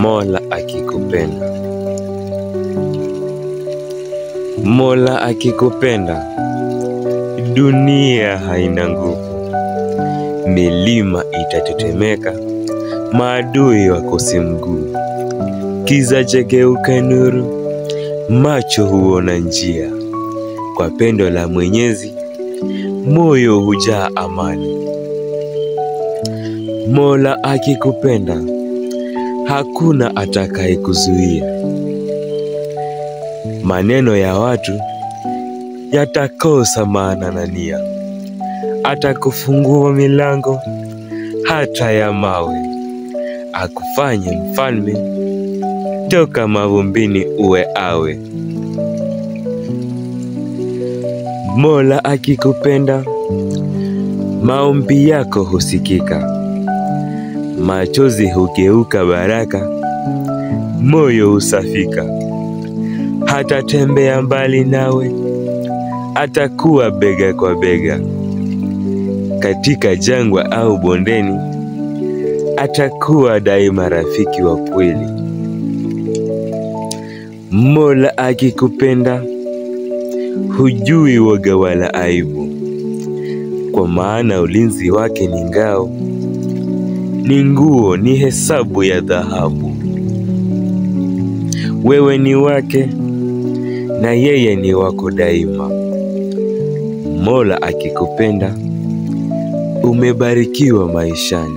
Mola akikupenda. Mola akikupenda, dunia haina nguvu. Milima itatetemeka, maadui wakose mguu. Giza jageuka nuru, macho huona njia. Kwa pendo la Mwenyezi, moyo hujaa amani. Mola akikupenda, hakuna atakayekuzuia. Maneno ya watu yatakosa maana na nia. Atakufungua milango hata ya mawe, akufanye mfalme toka mavumbini uwe awe. Mola akikupenda, maombi yako husikika. Machozi hugeuka baraka, moyo husafika. Hatatembea mbali nawe, atakuwa bega kwa bega. Katika jangwa au bondeni, atakuwa daima rafiki wa kweli. Mola akikupenda, hujui woga wala aibu. Kwa maana ulinzi wake ni ngao, ni nguo, ni hesabu ya dhahabu. Wewe ni wake na yeye ni wako daima. Mola akikupenda, umebarikiwa maishani.